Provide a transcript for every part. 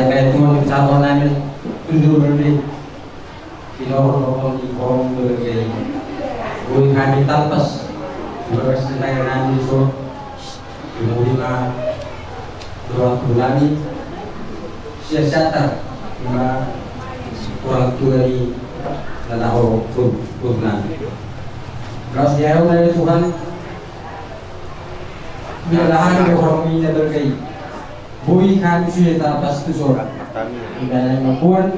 kayak cuma satu namin tunjuk berdiri di kolom berbagai gue kami tanpas berkasih namin so kemudian orang tua siasatan orang tua di tahu kurang. Kalau dia dari Tuhan, biarlah orang ini berkai. Bui kan sudah tanpas tu seorang. Dan maupun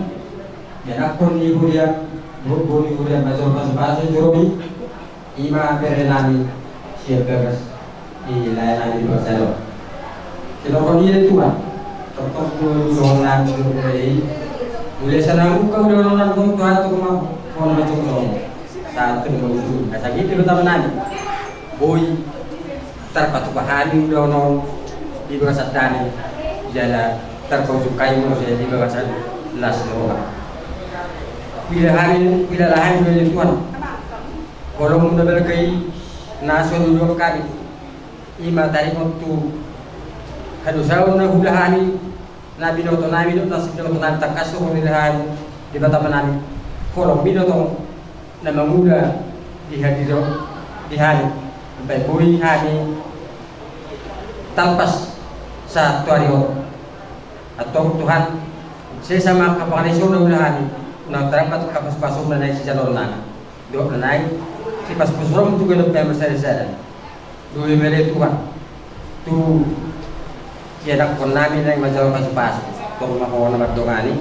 yang akun ibu dia, bui ibu dia macam pasal jorobi, ima perenani siap beres di layanan di pasar. Kalau kau dia Tuhan, tetap tu orang berkai. Boleh senang kau dia orang pun Tuhan tu mau macam tu. Saat itu begitu, kata gitu kita menang. Boy, terpatukahan dono di bawah sadani, jala terpausukai manusia di bawah las doa. Bila lahan dari Tuhan, kalau mula berkai nasional dua kali, ima tarik waktu kadusau na hulahani, nabi noto nasib noto nabi takasu hulahani di bawah menang. Kalau binoto na manguda di hari sampai bui hari tanpas sa tuario atau Tuhan sesama kapalisyon na ulahan na terapat kapas pasok na naik si jalur nana do na naik si pas pusrom tu gelo pember sada do mele Tuhan tu jeda kon nami nang majal pas to mako na madongani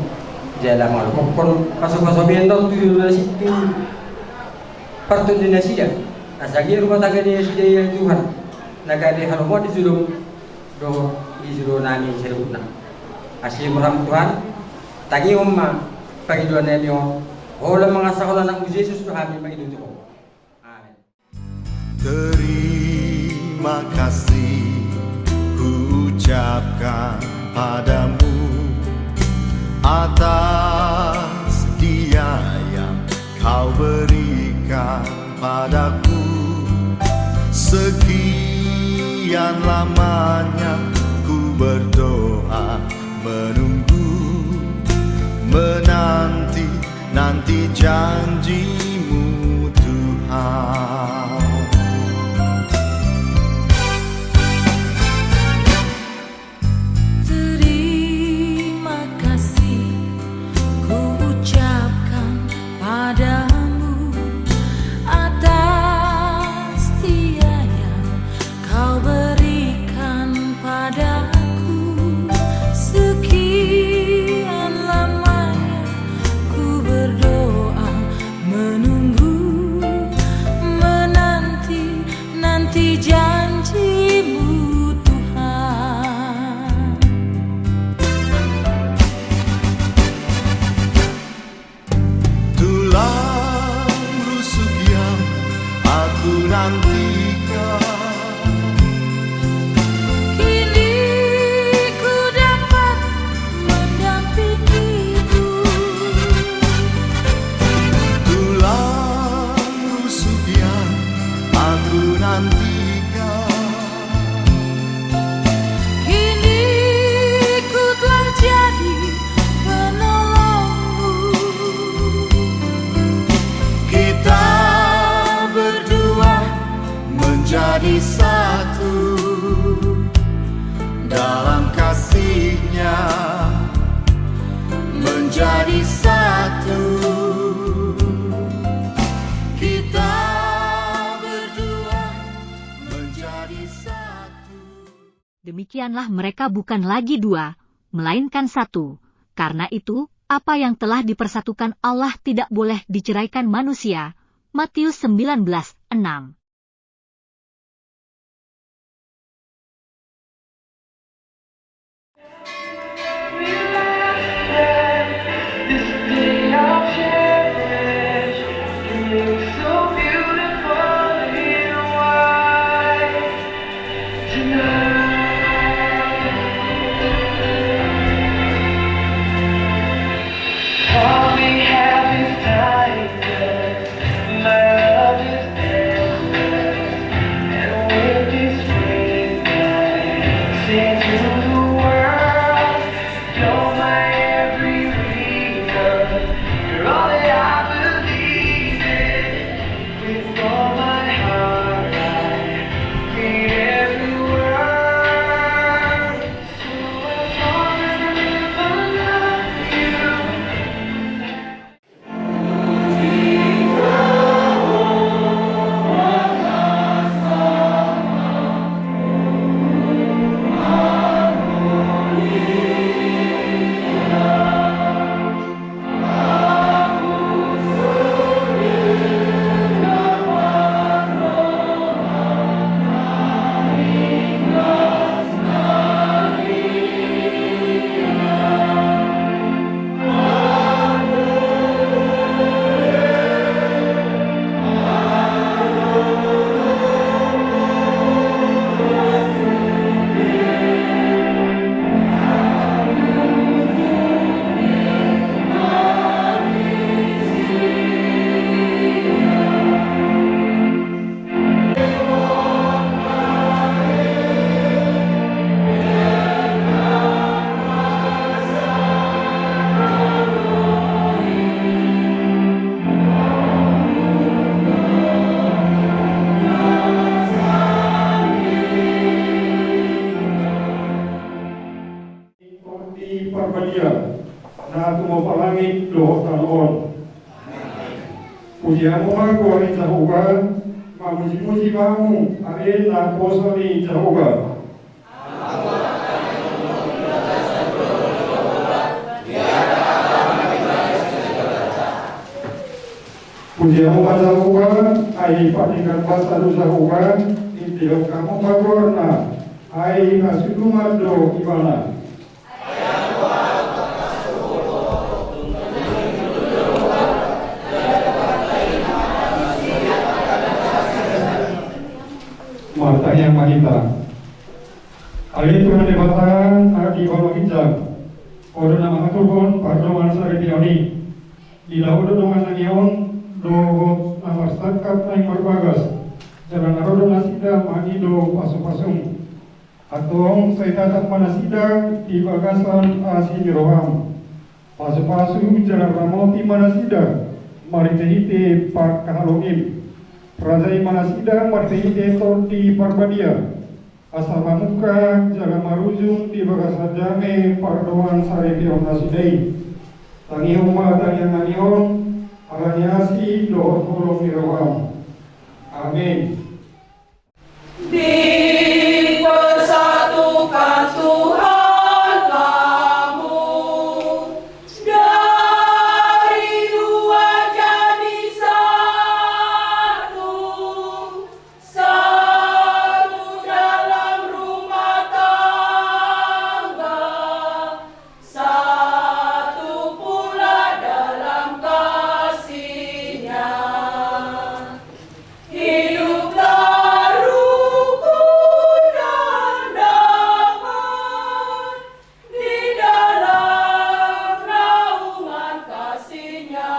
jeda mal kon pasok bendo tu na situ Partun dinasiya, asagi rumah tangga dinasiya yang Tuhan, nagade halumo di sulung do di sulung nami seruna. Asli muram Tuhan, tagi umma pagi dua nenyo, olah mengasahkan anak Yesus Tuhan pagi dua tuh. Amin. Terima kasih ku ucapkan padamu atas dia yang kau berikan padaku. Sekian lamanya ku berdoa, menunggu, menanti janjimu Tuhan. Terima kasih ku ucapkan padamu atas dia yang kau berikan padaku. Sekian lamanya ku berdoa, menunggu, menanti janjimu Tuhan. Tulang rusuk yang aku nantikan, Kini ku dapat mendampingimu. tulang rusuk yang aku nantikan. Kini ku telah jadi penolongmu. Kita berdua menjadi satu dalam kasih-Nya, menjadi satu. Kita berdua menjadi satu. Demikianlah mereka bukan lagi dua, melainkan satu. Karena itu, apa yang telah dipersatukan Allah tidak boleh diceraikan manusia. Matius 19:6. All we have is time, love is endless, and with this ring I say to the world, you're my na tumapalangit lo tanon. Pujian mo ako ni Jehovah, mamuji-muji kamu, arin na poso ni Jehovah. Pujian mo Jehovah, ay patingkan basa do Jehovah, itiyo kamu magorna, ay kasuluman do ibana. Mata yang mahita. Ali Tuhan debatan di bawah hijab. Odo nama haturgon pardoman sari pioni. Ila odo dongan nangion do nama stakap naing marbagas. Jalan arodo nasida mani do pasung-pasung. Atong saya tatap manasida di bagasan asi roham. Pasung-pasung jalan ramoti manasida. Mari tehite pak kahalongim. Rajai manasida martehite di parbadia. Asal mamuka jaga marujung di bagasan jame pardoan sare pion nasidai. Tangi huma tangi manion aranyasi dohot hulong irawam. Amin. Dipersatukan Tuhan kamu dari dua jadi satu, satu dalam rumah tangga, satu pula dalam kasihnya. Hiduplah rukun dan damai di dalam naungan kasihnya.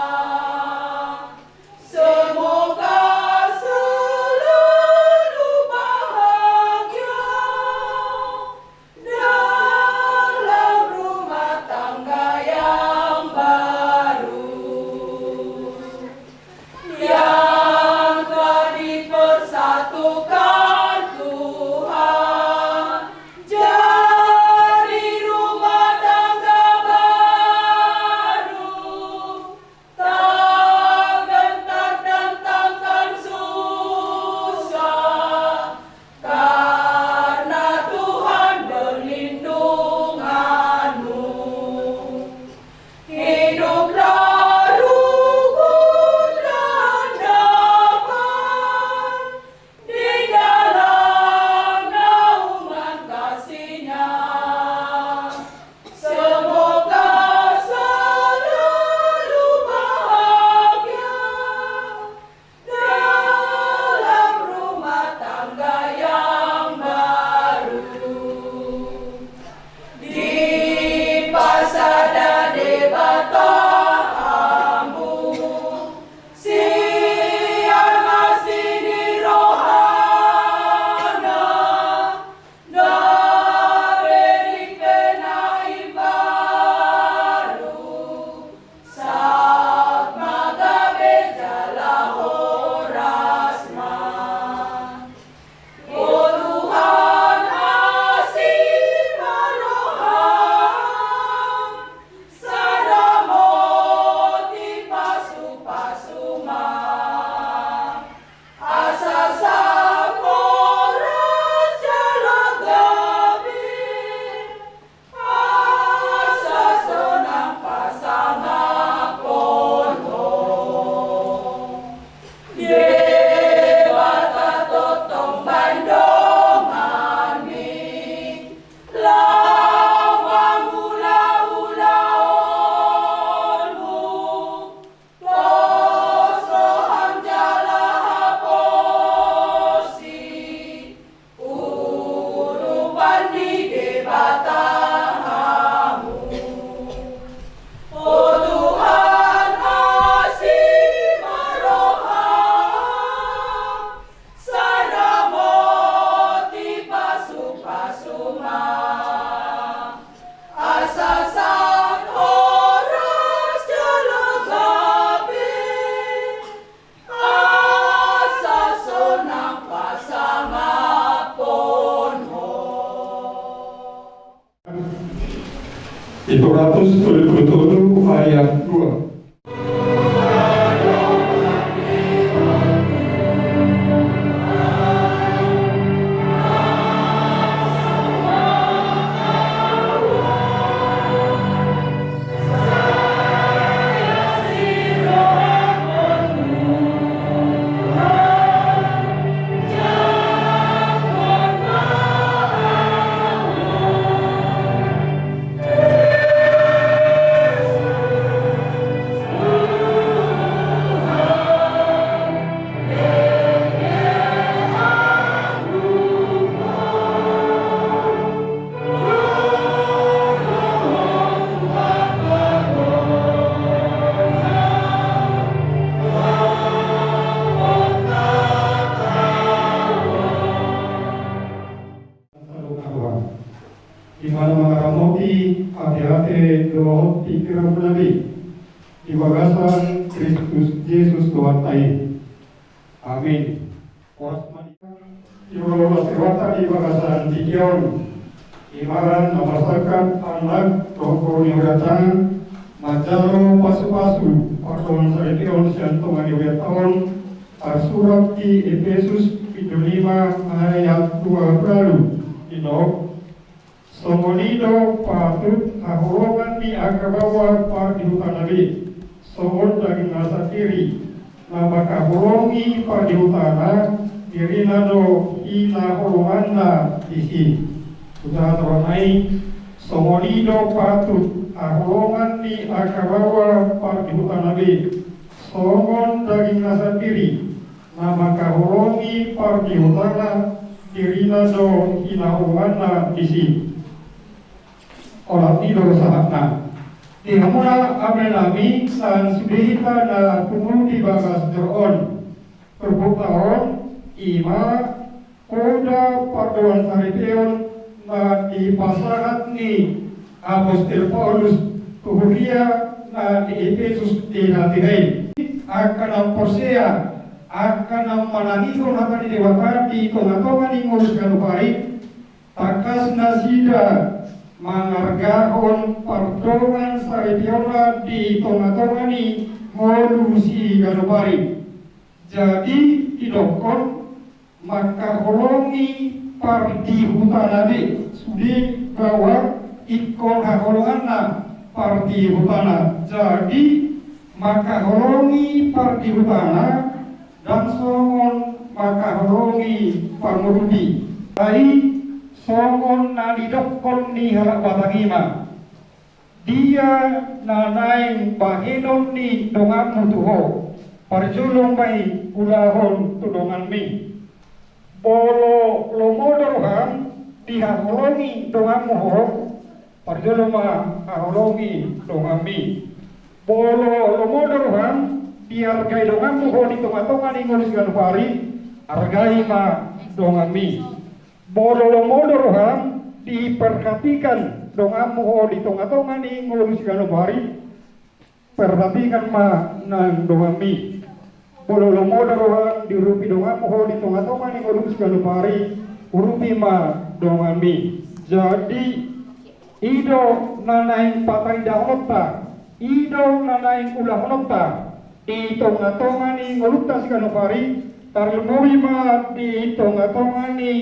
Semoga selalu bahagia dalam rumah tangga yang baru, yang telah dipersatukan Tuhan jadi rumah tangga baru, tak gentar dan takkan susah, karena Tuhan berlindunganmu. Hiduplah rukun dan damai di dalam naungan kasihnya. Semoga selalu bahagia dalam rumah tangga yang baru. Di pasada debatamu, siar masih di rohana, dari kenaim baru, saat magabe jala horasma. Oh Tuhan asih maroham, sadamoti pasu-pasuma, asasam oras jalagabi, asasonang pasangapono. Debata totong bandongan mi, lawang ula-ulaonmu, posoham jala haposi, urupan di debatamu. Oh Tuhan asih maroham, sadamoti pasu-pasuma, asasan oras jalagabi, asasonang pasangapono. Itu ratus kulit Nabi di bagasan Kristus Yesus Tuhan Ta'ala. Amin. Yolo sewata di bagasan Dikion imaran namasakan anak toko niwatan majalo pasu-pasu pardon saretion siantongan niwatan surat di Efesus itu 5 ayat 2 lalu ino somonido patut hahurongan di agabawa par di hutan Nabi somon daging nasa kiri nama kahurongi par di hutana diri nado ina horonganna isi sudah teranai somonido patut hahurongan di agabawa par di hutan Nabi somon daging nasa kiri nama kahurongi par di hutana diri nado ina horonganna isi orang tidur saatnya. Di hamura amelami dan sudihita na tumuli bagas doon. Terbuktaon ima koda pardoan sariteon na dipasahat ni Apostol Paulus tuhuria na di Efesus di hati akan ang Persea akan ang manangikon akan diwakati tungatongan ni ngurus kanupari takas na sida mangargahon pardongan saritiona di tonga-tongani ngolusi ganupari. Jadi idokon maka holongi pardi hutanabi sudi bahwa ikon haholonganna pardi hutana. Jadi maka holongi pardi hutana dan songon maka holongi pangurudi. Baik songon na didokon ni halak batangima dia nanaing bahinon ni dongan mutuho parjulong bay ulahon tudongan mi bolo lomodorohan dihaholongi dongan muho parjulong ma haholongi dongan mi bolo lomodorohan dihargai dongan muho di tonga-tonga ni ngulis ganupari hargai ma dongan mi Bodoro-modorohan diperhatikan dongamu di tonga-tonga ni ngulus ganubari perhatikan ma nang dongami bodoro-modorohan dirupi dongamu di tonga-tonga ni ngulus ganubari urupi ma dongami. Jadi ido nanaing patay daonota ido nanaing ulah onota di tonga-tonga ni ngulutas ganubari tarlumui ma di tonga-tonga ni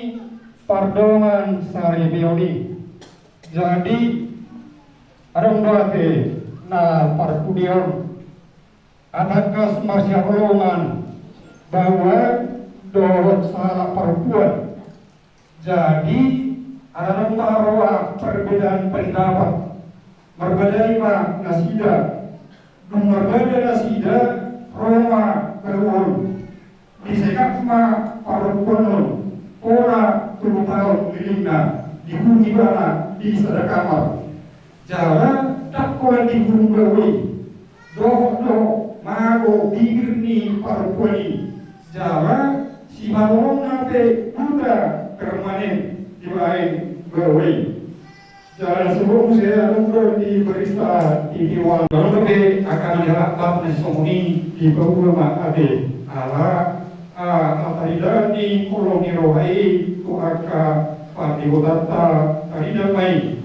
pardongan saribioni. Jadi adong doate na parpudion anakas masya holongan bahwa dohot salah perempuan. Jadi adong maroa perbedaan pendapat berbeda ma nasida berbeda nasida Roma keluar disekap ma perempuan ora 10 tahun dilingna dihuni bana di sada kamar jara tak kola dihuni gawe doh mago digirni parpuani jara si malong nate buda permanen diwain gawe jara sebelum saya nunggu di berista di Dewan lalu akan diharapkan nesomoni di bawah ade ala atarida ni koloni rohai ku aka padiwodata tarida mai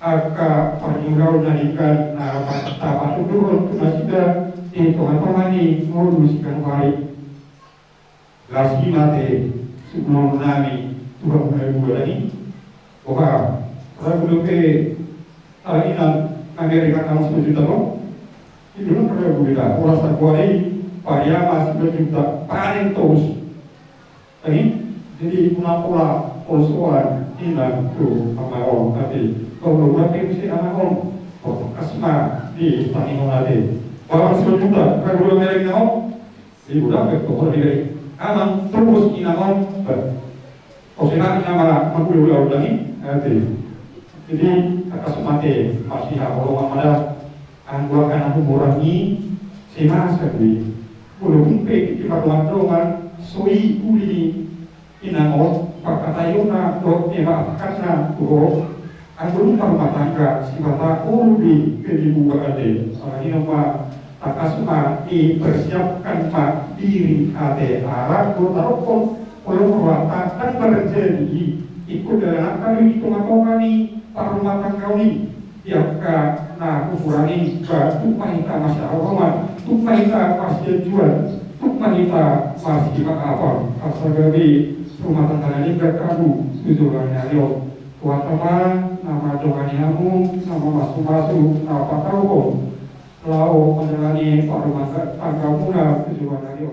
aka panyurau narikan na patapa turun tu nasida di tonga-tonga ni ngurus kan hari lasi mate sebelum nami turun dari lagi oka kalau lupa alinan Amerika kamu 10 juta no itu kan perlu bila orang sakuari Pariama 10 juta paling terus jadi pula persoalan ina tu amaon tadi kalau berarti mesti amaon kasma di taningon ade bahwa 10 juta kalau belum mereka naon ibu dapat tu orang dia aman terus inaon osena nama makulu lagi ade jadi kasmate masih hawo amada angguakan aku murangi semasa di belum pe kita lakukan soi uli inangot pakatayuna do eva karna tuho Anggun rumah tangga sifata urubi kedibu ade ini nama takasma dipersiapkan mak diri ade arah taropon perlu akan terjadi ikut dalam kali itu ngakoni rumah tangga ini tiapkah na ukurani ke tukmahita masyarakat tukmahita masih jual tukmahita masih apa asal dari rumah tangga ini berkadu tujuannya yo tuan teman nama dongani hamu nama masuk nama patau lau menjalani rumah tangga muna tujuannya yo.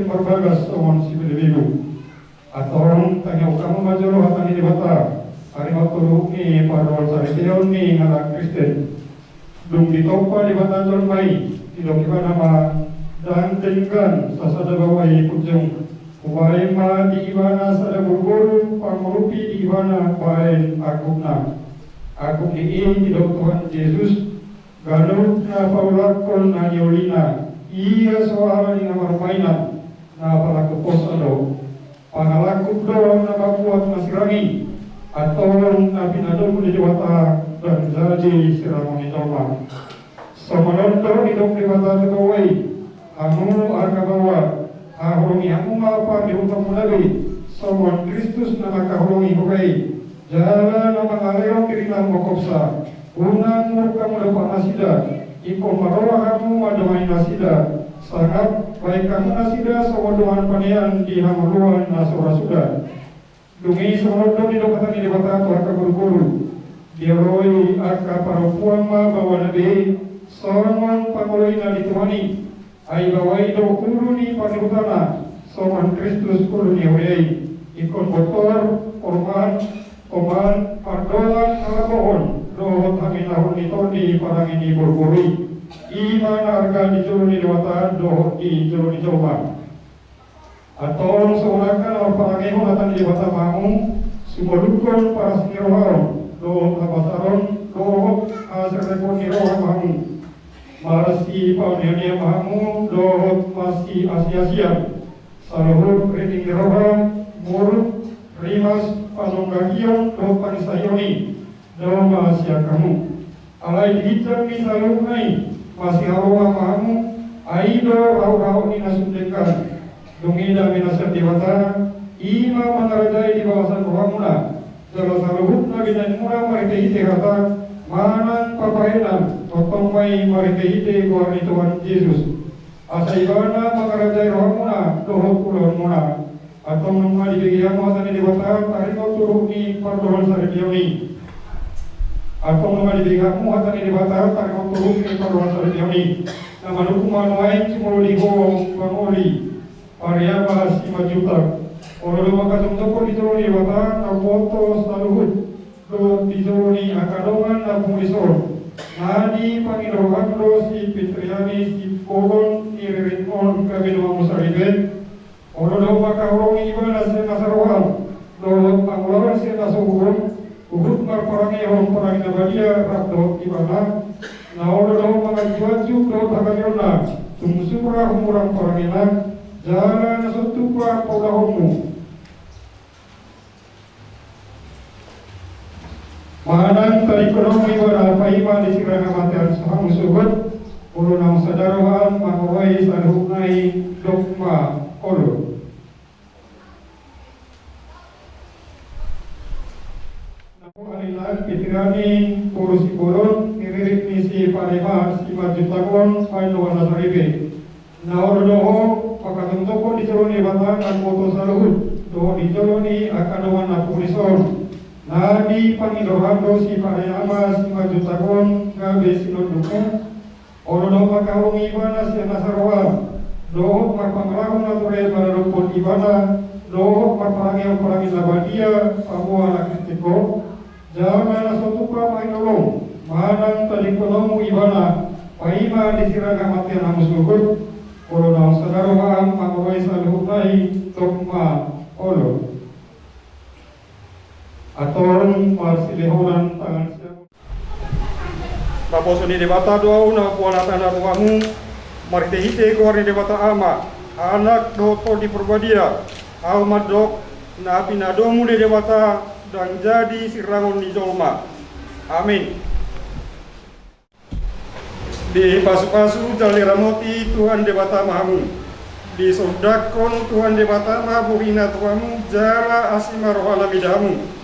Berbagas orang sipil biru atau orang tanya kamu majuro hatani di bata hari waktu ini pada sari tahun ini ngalah Kristen belum ditopa di bata jalan mai tidak kita nama dan dengan sasada bawai pujung ubai ma di ibana sada guru pamurupi di ibana bain aku ini tidak Tuhan Yesus galuh na paulakon na yolina iya soalan yang mainan na palaku pos ado pangalaku do na mabuat nasirangi atau na pinadol di dewata dan jadi sirang mitoma somalonto di dok dewata tukawai amu arkabawa ahurungi amu apa di utang munabi soman Kristus na makahurungi hukai jalan na mangaleo kirina mokopsa unang murka muda panasida iko marola kamu madamai nasida sangat baik kamu nasida sawaduhan panian di hamaluan nasura sudah dungi sawadon di dokatan di bata tuarka guru-guru diroi aka parapuan ma bawa nabi soman pangoloi na dituani ai bawai do kuruni panihutana soman Kristus kuruni hoyai ikon botor korban koman pardolan kalabohon dohot haminahun itoni parangini burguri iman harga di juru ni dewata dohot di juru ni coba atau seurakan orang parangehon atan di dewata mamu sumodukon para siniroharon dohot kapasaron dohot aserrekon niroha mamu marasi pauniania mamu dohot masih asia-asia saluhur kriting niroha muruk rimas panonggagion dohot panisayoni dohot asia kamu alai dihijab ni salunai masih hawa mahamu aido rau-rau ni nasundekan dungida minasan dewata ima manarajai di bawasan rohamuna jala saluhut na binan muna marikehite hata manan papahenan totong mai marikehite kuarni Tuhan Yesus asaibana mangarajai rohamuna dohot kulon muna atau nunga dibegiamu hatani dewata tarikau turuk ni pardohan saridioni atau nama diberikanmu hatani di bata tarikau turun ni pardohan saridioni nama nukuman wain cimoliho pangoli pariaba simajuta oro maka tumtoko di joro ni bata na foto saluhut do di joro ni akadongan na pulisor nadi pangidohan do si Petriani si Kogon ni Riringon kabinwa musaribet oro do maka horongi ibana se masarohan do pangulawan se nasuhun uhud marparangi orang parang nabadia rakdo ibana na oro do mga jiwaju do tagayona sumusura humurang parangina jalan nasutupra paulahomu Manang tadi kono ibadah paima di sirang amatian sahang subut ulu nang sadarohan mangawai saruhnai dogma ulu. Namu alilan pitirani urusi boron ngiririk misi parema si majutakon paino wana saribe. Naor doho pakatuntukon di jaloni batang dan foto saluhut doho di jaloni akan wana purison. Nadi pangidohando si parayama si majutakon gabe sinodukun orodo makahong ibana si nasarwa dohot makpangrahon nature bararupon ibana dohot makparangin labadia pamua lakistiko jangan nasotupa mainolong manang talikonomu ibana paima disirang amatian amusugut orodo sadarohan mangawai saluhunai tokma olo aton parsilehonan tangan siang. Bapo suni debata doa una puana tanah ruamu marite hite kuari debata ama anak doto di perbadia almat dok na pinadomu di debata dan jadi sirangon di jolma. Amin. Di pasu-pasu jali ramoti Tuhan debata mahamu di sodakon Tuhan debata mabuhina tuamu jala asima rohala bidamu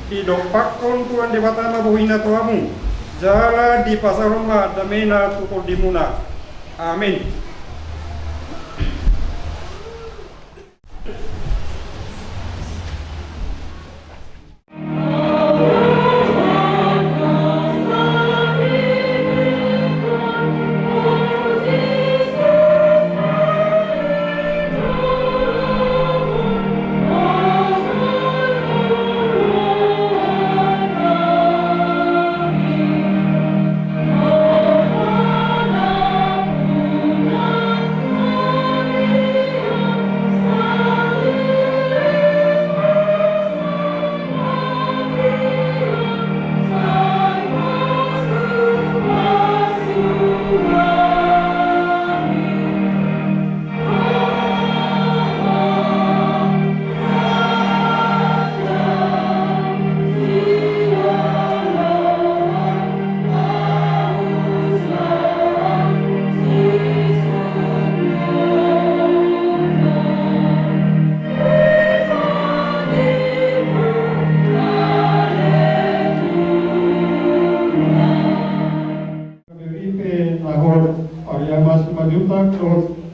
di dopakon Tuhan di batama buhina tuamu jala di pasar rumah damena tutur dimuna. Amin.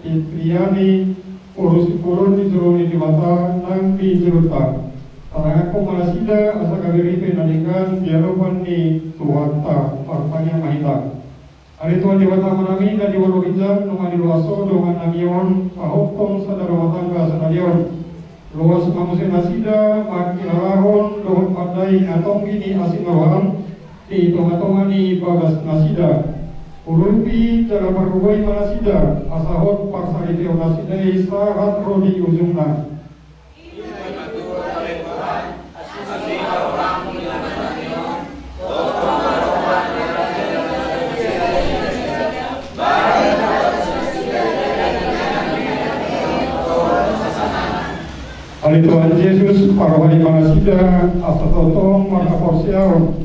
Itriani urusi purun di jeruni di mata nang di jeruta tangan ko malasida asa kagiripe nalingan diaropan ni tuwata parpanya mahita ari tuan di mata manami dan di walu hijab nungan di luaso dengan namion pahoptong sa darawatangga sa nalion luas mamusin nasida makilahon dohon pandai atong gini asin mawang di tonga-tonga ni bagas nasida Ulumpi cara berkubai manasida asahot parsarite onasida isahat rodi ujungna. Ali Tuhan Yesus parwani manasida asatotong marka porsiaon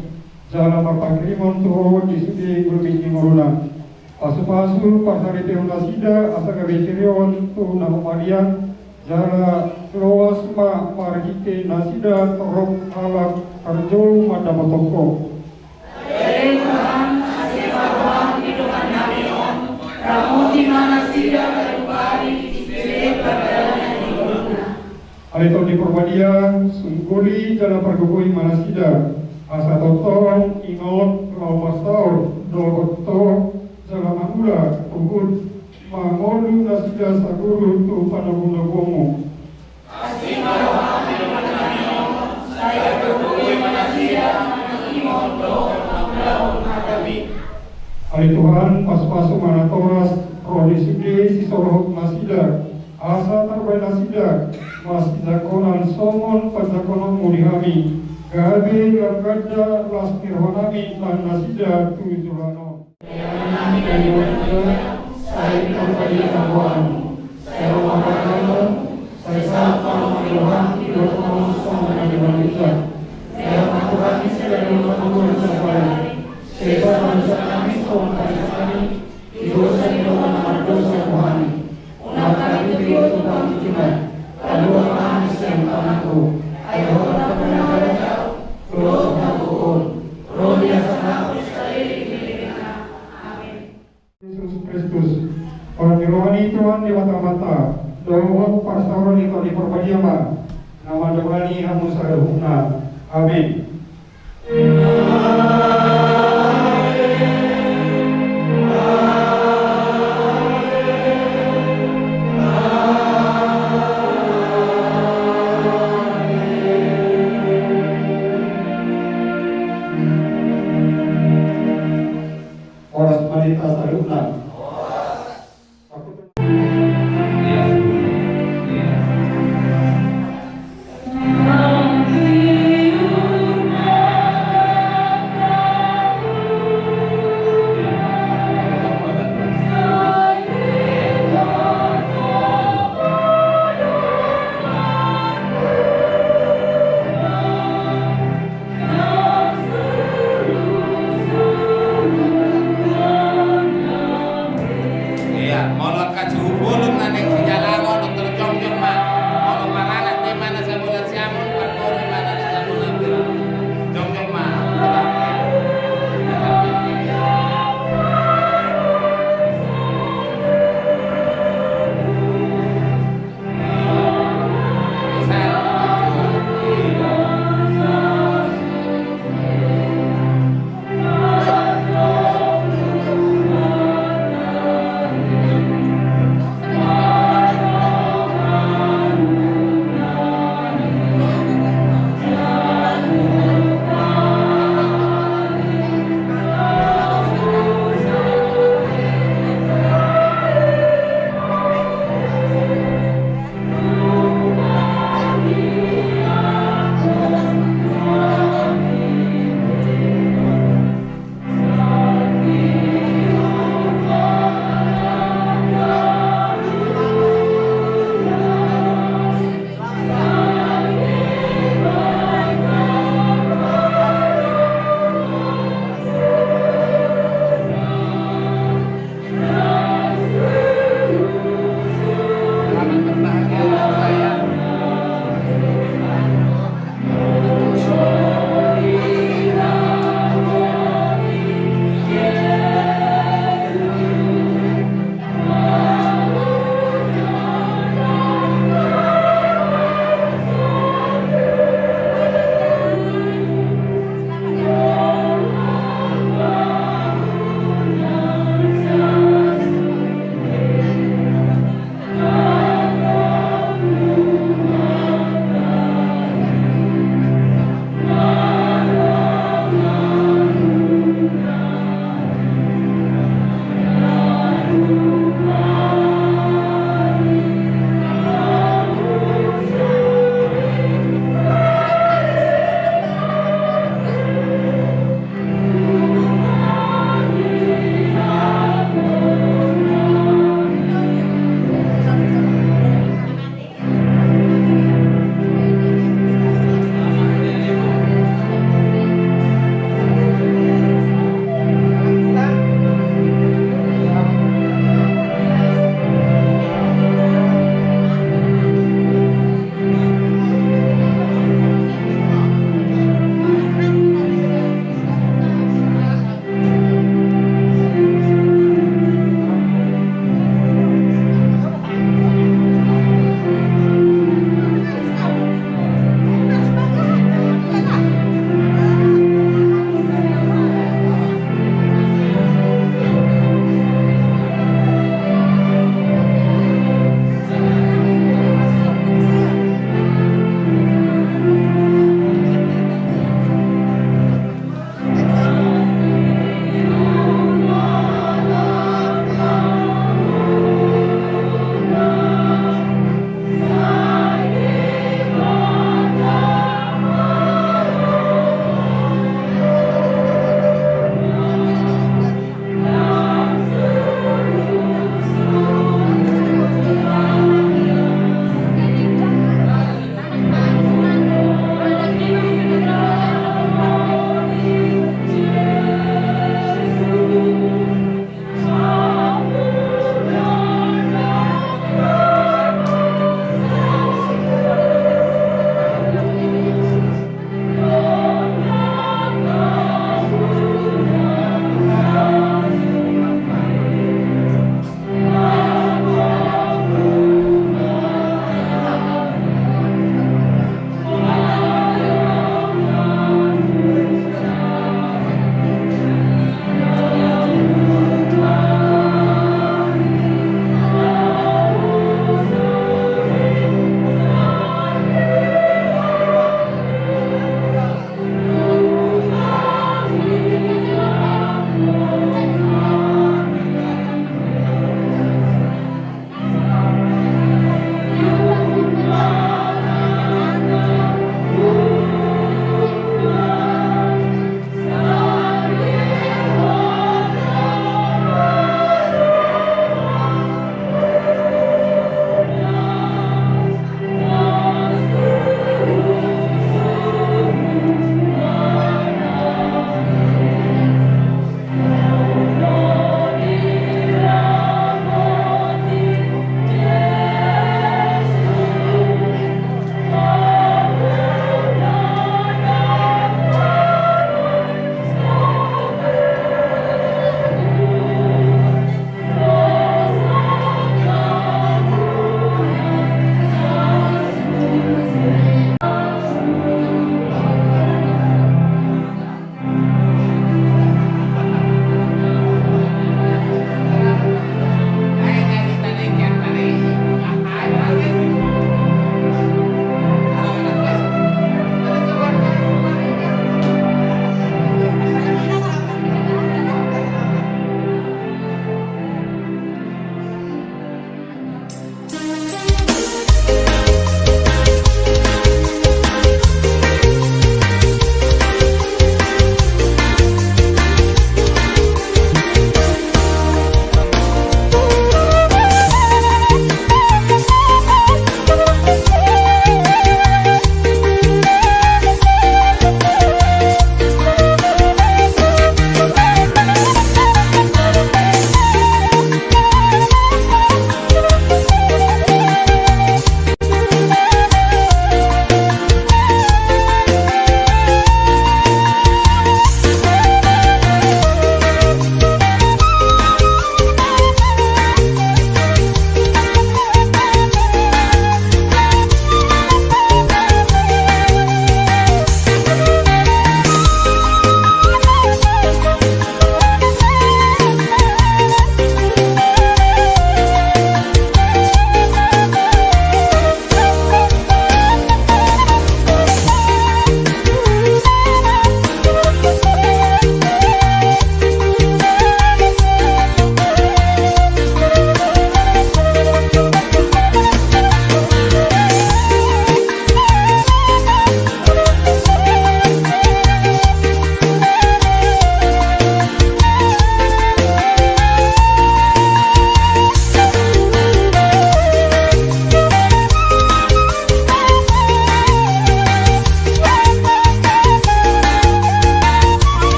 jalan marpangrimon tuho di sudi gulbing nguruna pasu-pasu pasarite onasida asaka betirion tu namumadian jala loas ma marhite nasida torok alak arjo madamotoko Tuhan asimarwang hidupan namion ramuti manasida karubari disebut perjalanan nguruna alito di perbadian sungguli jalan pergugui manasida asa totong ingot lawasaur dogoto jalamangula ugut mangolu nasida saguru tu panaguna gomo asimarwang hidupan namion saya berkuih manasida imon doon ang madami Ali Tuhan pas-pasu manatoras rodi sudi sisorohok nasida asa tarbai nasida masida konan somon panjakonon mudihami gabe langkada las nirwanami lan nasida tujurano nami dari wajah saya kembali kawan saya wabarakatuh saya sapa mengiluhan hidup manusia dari manusia saya mengurangi segala Kristus. Orang rohani Tuhan di mata-mata, doa pastoran itu di perbadiama. Nama doani hamus aruhna. Amin. Oras malita saruna.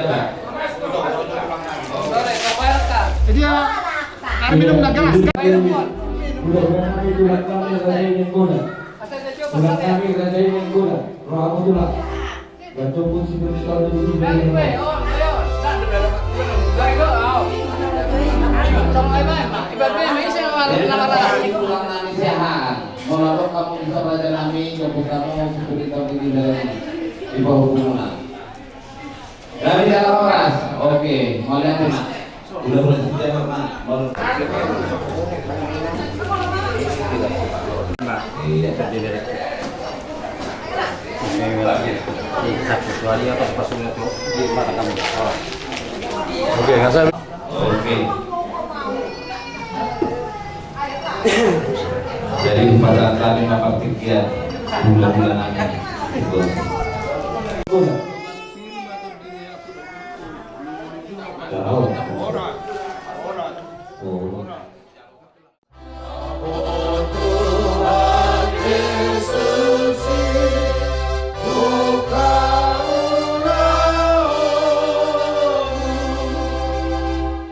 jalan. Dia air minum nak gelas. Mudah-mudahan kami tulang kami raja ingin guna. Tulang kami raja ingin guna. Roh aku tulang. Dan cukup seperti tahun 2005. Pulang nami sehat. Melakukan kamu bisa raja nami, jemput kamu seperti tahun ini di bawah hubungan. Dari dalam oras, oke, mau lihat mana? Udah boleh setiap mana? Iya, terdiri. Kecuali atas pasulnya itu di mata kami. Oke, kasar. Oke. Jadi pada kami dapat kegiatan bulan-bulan akan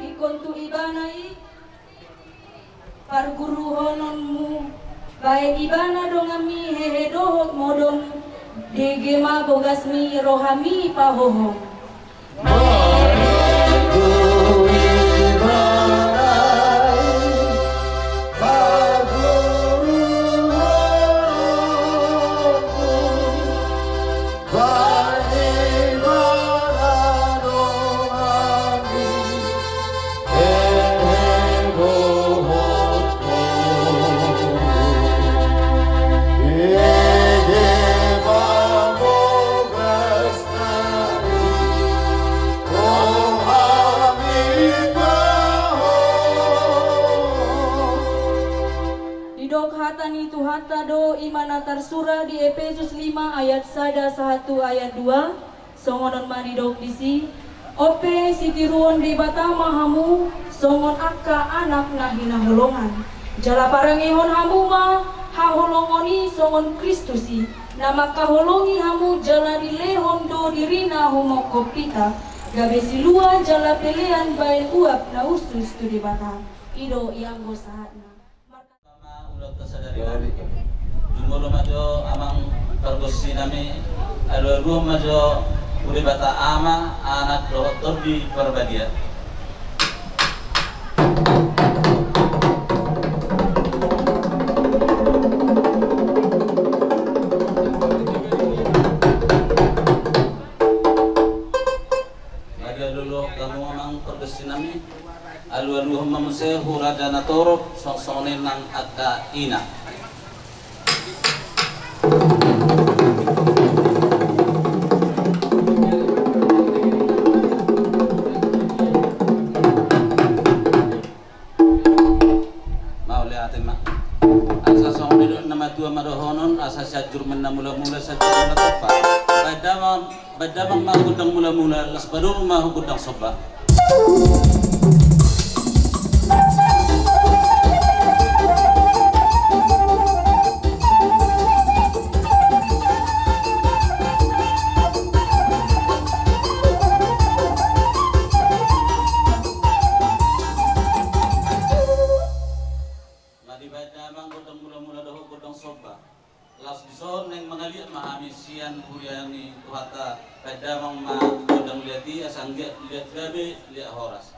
Ikontu ibanai parguru hononmu bae ibana dongami hehe dohot modon degema bogasmi rohami pahohong. Hatani tuhata do imanatar surah di Efesus 5 ayat 1 ayat 2 songonon maridok disi ope sitiruon di batama hamu songon akka anak nahina holongan jala parangehon hamu ma haholongoni songon Kristusi nama kaholongi hamu jala dilehon do dirina homo kopita gabe silua jala pelean bae uap na usus tu di bata ido ianggo sahatna kesadaran jumlah majo amang pergosi nami ada dua majo udah bata ama anak dokter di Perbadia ada dulu kamu amang pergosi nami alu-alu mamse huradana torop sosone nang akka ina mau lihatin mak asa sosone nama tua madohonon asa sajur mula-mula sajur mula tepat badamang mau gudang mula-mula las baru mau gudang soba las dison neng mangalia mahamisian kuriani tuhata kadamang ma kodang liati asang liat gabe liat horas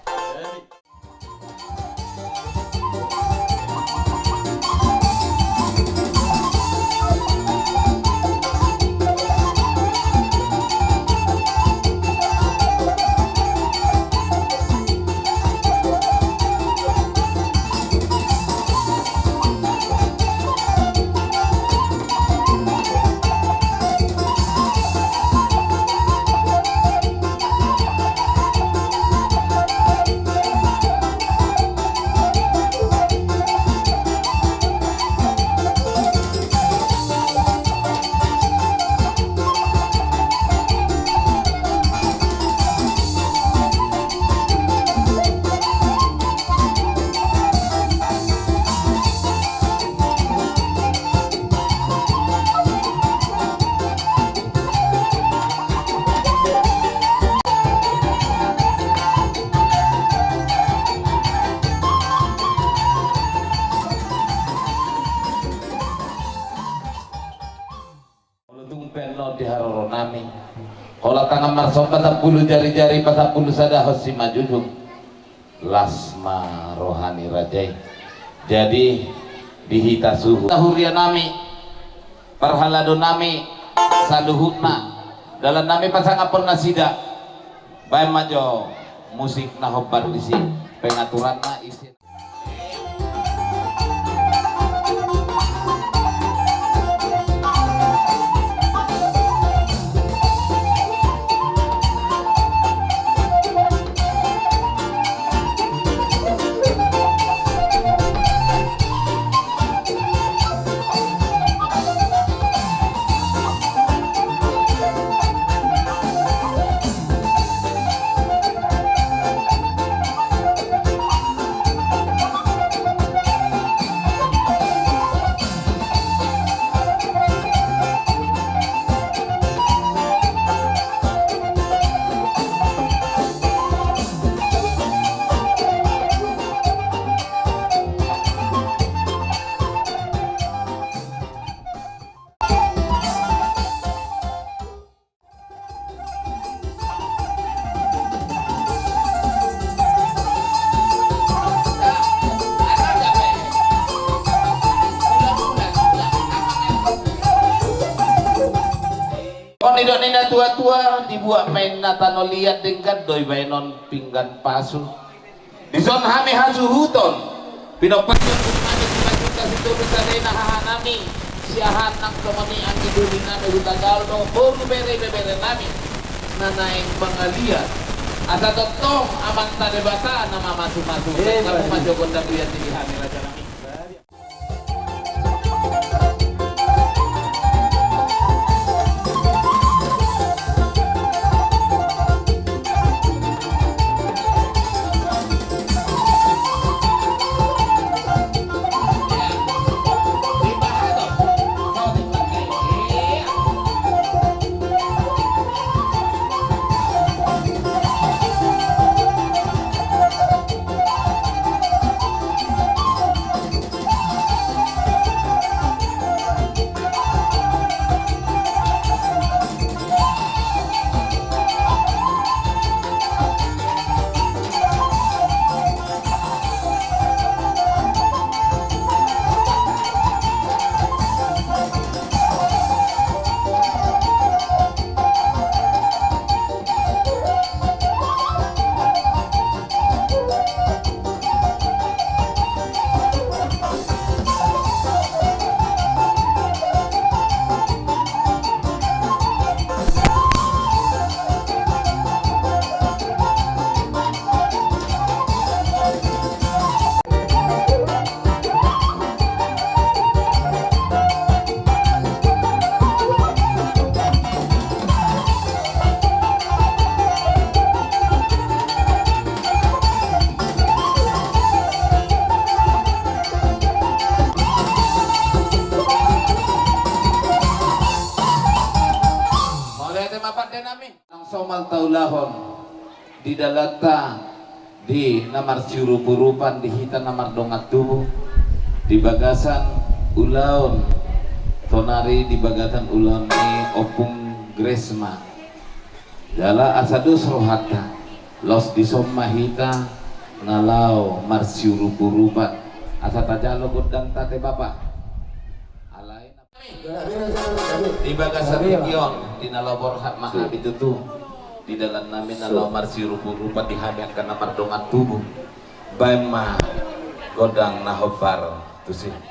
namar sok 40 jari-jari 40 sada hosi majujung lasma rohani rajai. Jadi dihita suhu tahurian nami parhalado nami saluhutna dalam nami pasangapun nasida bae majo musik na hobbar disi pengaturanna isi. Nidok nina tua-tua dibuat main natano liat dengan doi bainon pinggan pasu dison hame hasu huton pinopasun kumani kita situ bisa dena hahanami siahan nang kemani ang idulin nami hutagal no buru bere nami nanaing pangalian asa totong amang tade basa nama masu-masu kamu majogon dan liat di hame raja nami. Somal taulahon di dalata di namar sirupurupan di hita namar dongat tubuh di bagasan ulaun tonari di bagasan ulaun ni opung gresma dala asadus rohata los di somma hita ngalau mar sirupurupan asa tajalo godang tate bapak di bagasan region di nalabor maha ditutu di dalam namin nalau marsi rupa di hamian karena mardongan tubuh baima godang nahobar tuh sih